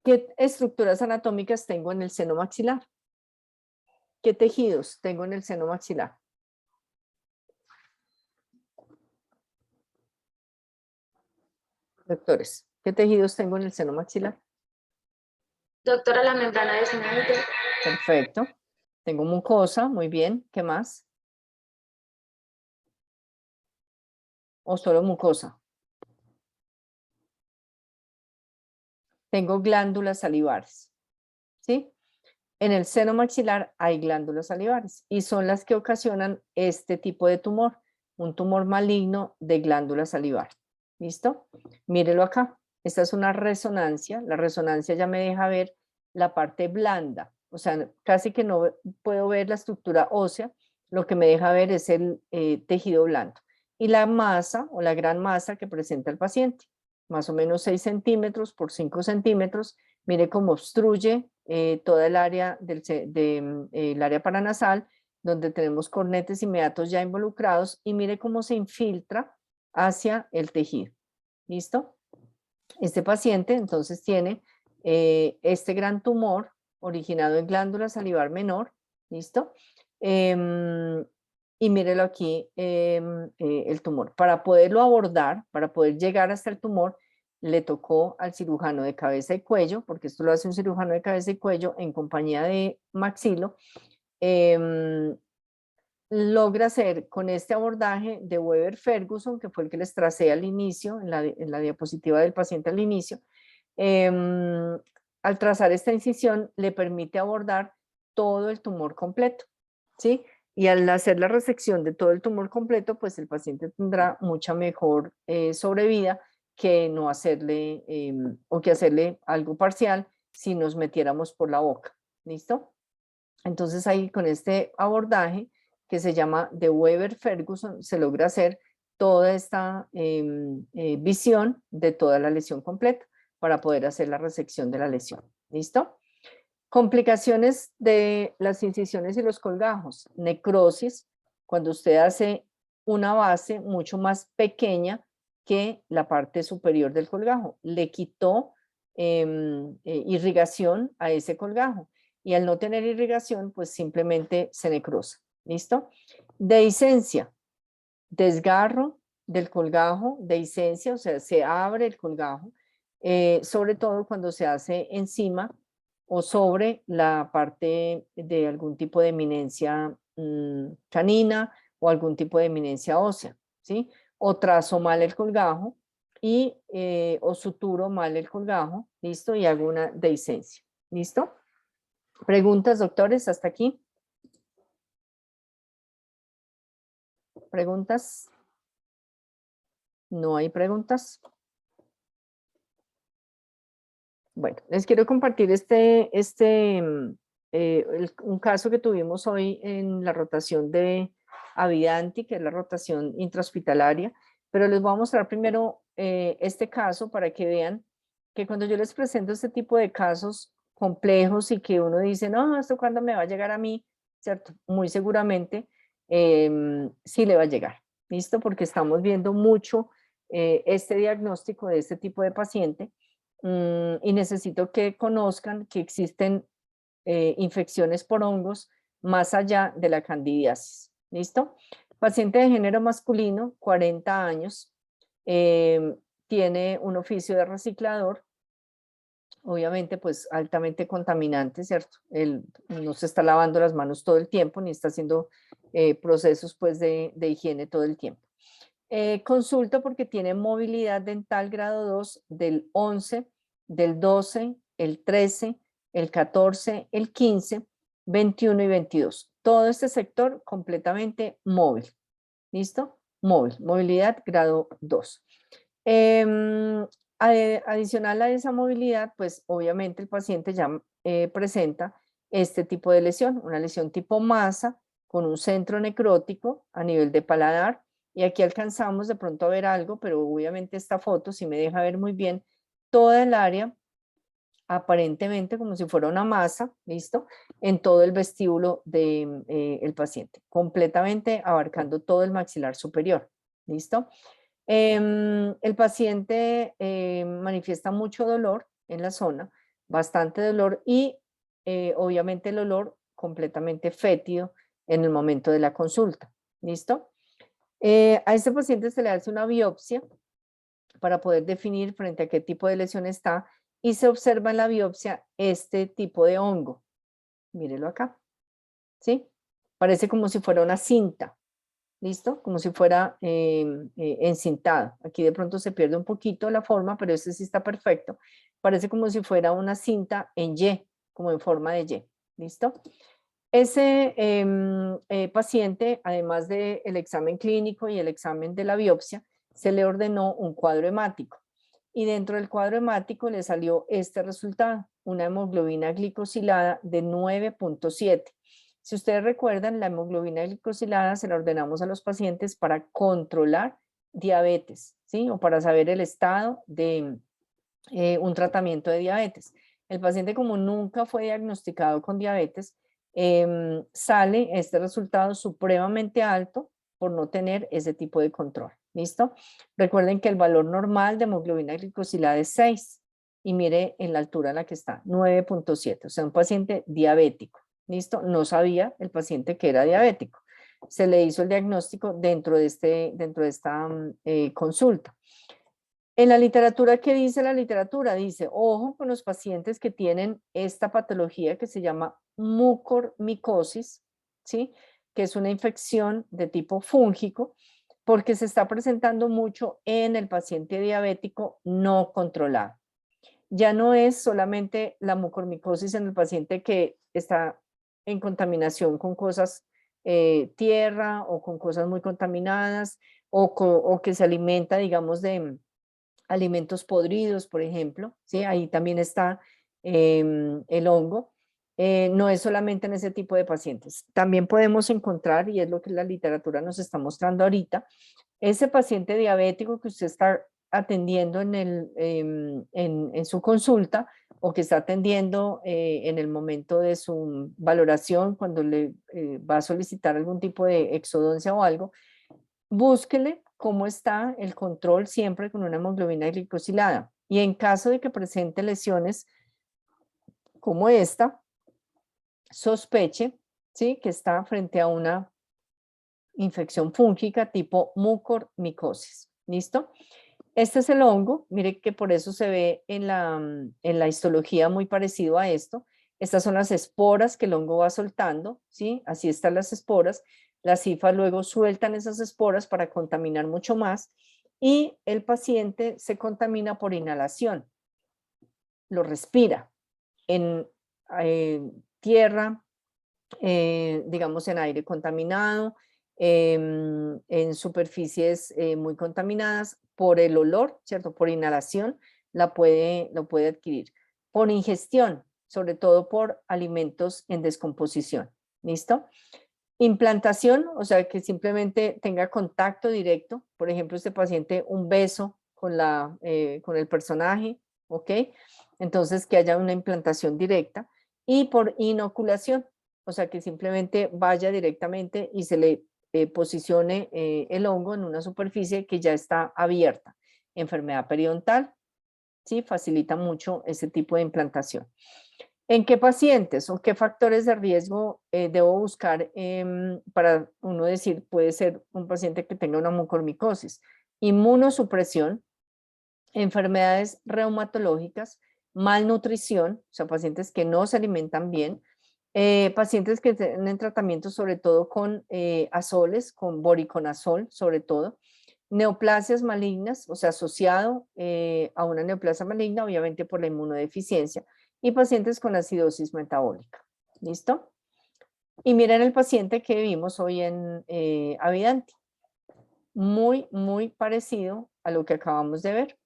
¿Qué estructuras anatómicas tengo en el seno maxilar? ¿Qué tejidos tengo en el seno maxilar? Doctores, ¿qué tejidos tengo en el seno maxilar? Doctora, la membrana de Schneider. Perfecto. Tengo mucosa, muy bien. ¿Qué más? ¿O solo mucosa? Tengo glándulas salivares, ¿sí? En el seno maxilar hay glándulas salivares y son las que ocasionan este tipo de tumor, un tumor maligno de glándula salivar. ¿Listo? Mírelo acá. Esta es una resonancia. La resonancia ya me deja ver la parte blanda. O sea, casi que no puedo ver la estructura ósea. Lo que me deja ver es el tejido blando. Y la masa o la gran masa que presenta el paciente. Más o menos 6 centímetros por 5 centímetros. Mire cómo obstruye toda el área el área paranasal, donde tenemos cornetes y meatos ya involucrados, y mire cómo se infiltra hacia el tejido. ¿Listo? Este paciente entonces tiene este gran tumor originado en glándula salivar menor, ¿listo? Y mírelo aquí, el tumor. Para poderlo abordar, para poder llegar hasta el tumor, le tocó al cirujano de cabeza y cuello, porque esto lo hace un cirujano de cabeza y cuello en compañía de maxilo, logra hacer con este abordaje de Weber-Ferguson, que fue el que les tracé al inicio, en la diapositiva del paciente al inicio, al trazar esta incisión le permite abordar todo el tumor completo, ¿sí? Y al hacer la resección de todo el tumor completo, pues el paciente tendrá mucha mejor sobrevida que no hacerle o que hacerle algo parcial si nos metiéramos por la boca, ¿listo? Entonces ahí con este abordaje que se llama de Weber-Ferguson se logra hacer toda esta visión de toda la lesión completa para poder hacer la resección de la lesión. ¿Listo? Complicaciones de las incisiones y los colgajos. Necrosis, cuando usted hace una base mucho más pequeña que la parte superior del colgajo. Le quitó irrigación a ese colgajo y al no tener irrigación, pues simplemente se necrosa. ¿Listo? Dehiscencia, desgarro del colgajo, dehiscencia, o sea, se abre el colgajo, sobre todo cuando se hace encima o sobre la parte de algún tipo de eminencia canina o algún tipo de eminencia ósea, ¿sí? O trazo mal el colgajo y, o suturo mal el colgajo, ¿listo? Y hago una dehiscencia, ¿listo? ¿Preguntas, doctores, hasta aquí? ¿Preguntas? ¿No hay preguntas? Bueno, les quiero compartir un caso que tuvimos hoy en la rotación de Avidanti, que es la rotación intrahospitalaria, pero les voy a mostrar primero este caso para que vean que cuando yo les presento este tipo de casos complejos y que uno dice, no, ¿esto cuándo me va a llegar a mí? ¿Cierto? Muy seguramente sí le va a llegar, ¿listo? Porque estamos viendo mucho este diagnóstico de este tipo de paciente y necesito que conozcan que existen infecciones por hongos más allá de la candidiasis, ¿listo? Paciente de género masculino, 40 años, tiene un oficio de reciclador, obviamente pues altamente contaminante, ¿cierto? Él no se está lavando las manos todo el tiempo, ni está haciendo procesos pues de higiene todo el tiempo. Consulta porque tiene movilidad dental grado 2 del 11, del 12, el 13, el 14, el 15, 21 y 22. Todo este sector completamente móvil. ¿Listo? Móvil, movilidad grado 2. Adicional a esa movilidad, pues obviamente el paciente ya presenta este tipo de lesión, una lesión tipo masa con un centro necrótico a nivel de paladar, y aquí alcanzamos de pronto a ver algo, pero obviamente esta foto sí me deja ver muy bien toda el área, aparentemente como si fuera una masa, ¿listo? En todo el vestíbulo del el paciente, completamente abarcando todo el maxilar superior, ¿listo? El paciente manifiesta mucho dolor en la zona, bastante dolor y obviamente el olor completamente fétido en el momento de la consulta, ¿listo? A este paciente se le hace una biopsia para poder definir frente a qué tipo de lesión está y se observa en la biopsia este tipo de hongo. Mírelo acá, ¿sí? Parece como si fuera una cinta, ¿listo? Como si fuera encintado. Aquí de pronto se pierde un poquito la forma, pero este sí está perfecto. Parece como si fuera una cinta en Y, como en forma de Y, ¿listo? Ese paciente, además del examen clínico y el examen de la biopsia, se le ordenó un cuadro hemático. Y dentro del cuadro hemático le salió este resultado, una hemoglobina glicosilada de 9.7. Si ustedes recuerdan, la hemoglobina glicosilada se la ordenamos a los pacientes para controlar diabetes, ¿sí? O para saber el estado de un tratamiento de diabetes. El paciente, como nunca fue diagnosticado con diabetes, sale este resultado supremamente alto por no tener ese tipo de control. ¿Listo? Recuerden que el valor normal de hemoglobina glicosilada es 6 y mire en la altura en la que está, 9.7, o sea, un paciente diabético. ¿Listo? No sabía el paciente que era diabético. Se le hizo el diagnóstico dentro de esta consulta. En la literatura, ¿qué dice la literatura? Dice, ojo con los pacientes que tienen esta patología que se llama mucormicosis, ¿sí? Que es una infección de tipo fúngico, porque se está presentando mucho en el paciente diabético no controlado. Ya no es solamente la mucormicosis en el paciente que está en contaminación con cosas, tierra o con cosas muy contaminadas o que se alimenta, digamos, de alimentos podridos, por ejemplo, ¿sí? Ahí también está el hongo. No es solamente en ese tipo de pacientes. También podemos encontrar, y es lo que la literatura nos está mostrando ahorita, ese paciente diabético que usted está atendiendo en su consulta o que está atendiendo en el momento de su valoración cuando le va a solicitar algún tipo de exodoncia o algo, búsquele cómo está el control siempre con una hemoglobina glicosilada. Y en caso de que presente lesiones como esta, sospeche, ¿sí?, que está frente a una infección fúngica tipo mucormicosis. ¿Listo? Este es el hongo. Mire que por eso se ve en la histología muy parecido a esto. Estas son las esporas que el hongo va soltando, ¿sí? Así están las esporas. Las cifas luego sueltan esas esporas para contaminar mucho más y el paciente se contamina por inhalación. Lo respira en tierra, digamos en aire contaminado, en superficies muy contaminadas, por el olor, ¿cierto? Por inhalación lo puede adquirir. Por ingestión, sobre todo por alimentos en descomposición. ¿Listo? Implantación, o sea, que simplemente tenga contacto directo. Por ejemplo, este paciente, un beso con el personaje, ¿ok? Entonces que haya una implantación directa y por inoculación, o sea que simplemente vaya directamente y se le posicione el hongo en una superficie que ya está abierta. Enfermedad periodontal, ¿sí? Facilita mucho ese tipo de implantación. ¿En qué pacientes o qué factores de riesgo debo buscar para uno decir, puede ser un paciente que tenga una mucormicosis? Inmunosupresión, enfermedades reumatológicas, malnutrición, o sea, pacientes que no se alimentan bien, pacientes que tienen tratamiento sobre todo con azoles, con voriconazol sobre todo, neoplasias malignas, o sea, asociado a una neoplasia maligna, obviamente por la inmunodeficiencia, y pacientes con acidosis metabólica. ¿Listo? Y miren el paciente que vimos hoy en Avidanti. Muy, muy parecido a lo que acabamos de ver,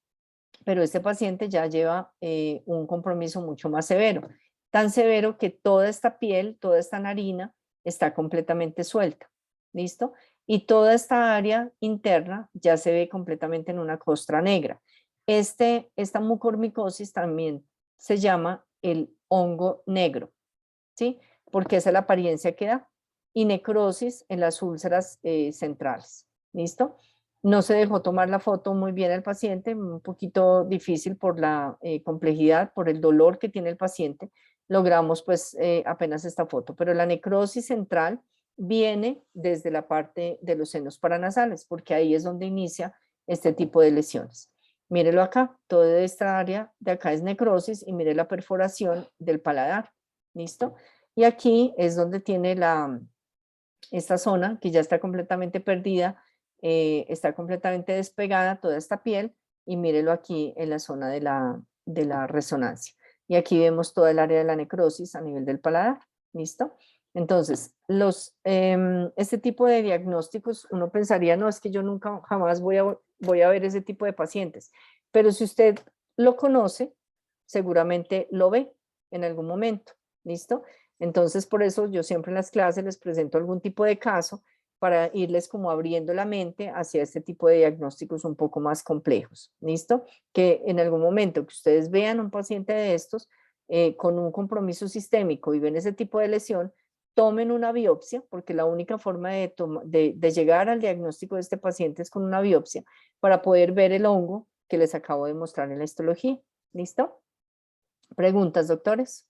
pero este paciente ya lleva un compromiso mucho más severo, tan severo que toda esta piel, toda esta narina está completamente suelta. ¿Listo? Y toda esta área interna ya se ve completamente en una costra negra. Esta mucormicosis también se llama el hongo negro, ¿sí? Porque esa es la apariencia que da. Y necrosis en las úlceras centrales. ¿Listo? No se dejó tomar la foto muy bien al paciente, un poquito difícil por la complejidad, por el dolor que tiene el paciente. Logramos pues apenas esta foto, pero la necrosis central viene desde la parte de los senos paranasales, porque ahí es donde inicia este tipo de lesiones. Mírelo acá, toda esta área de acá es necrosis y mire la perforación del paladar. ¿Listo? Y aquí es donde tiene esta zona que ya está completamente perdida, está completamente despegada toda esta piel y mírelo aquí en la zona de la resonancia. Y aquí vemos toda el área de la necrosis a nivel del paladar. ¿Listo? Entonces, este tipo de diagnósticos, uno pensaría, no, es que yo nunca jamás voy a ver ese tipo de pacientes, pero si usted lo conoce, seguramente lo ve en algún momento. ¿Listo? Entonces, por eso yo siempre en las clases les presento algún tipo de caso para irles como abriendo la mente hacia este tipo de diagnósticos un poco más complejos. ¿Listo? Que en algún momento que ustedes vean un paciente de estos con un compromiso sistémico y ven ese tipo de lesión, tomen una biopsia, porque la única forma de llegar al diagnóstico de este paciente es con una biopsia para poder ver el hongo que les acabo de mostrar en la histología. ¿Listo? ¿Preguntas, doctores?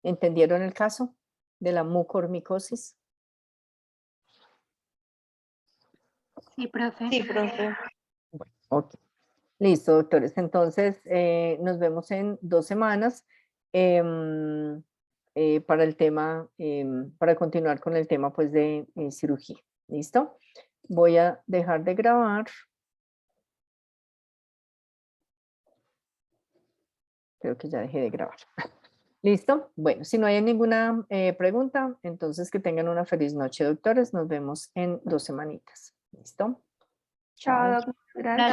¿Entendieron el caso de la mucormicosis? Sí, profe. Sí, profe. Bueno, ok. Listo, doctores. Entonces, nos vemos en 2 semanas para el tema, para continuar con el tema pues de cirugía. ¿Listo? Voy a dejar de grabar. Creo que ya dejé de grabar. ¿Listo? Bueno, si no hay ninguna pregunta, entonces que tengan una feliz noche, doctores. Nos vemos en 2 semanitas. ¿Listo? Chao, doc. Gracias.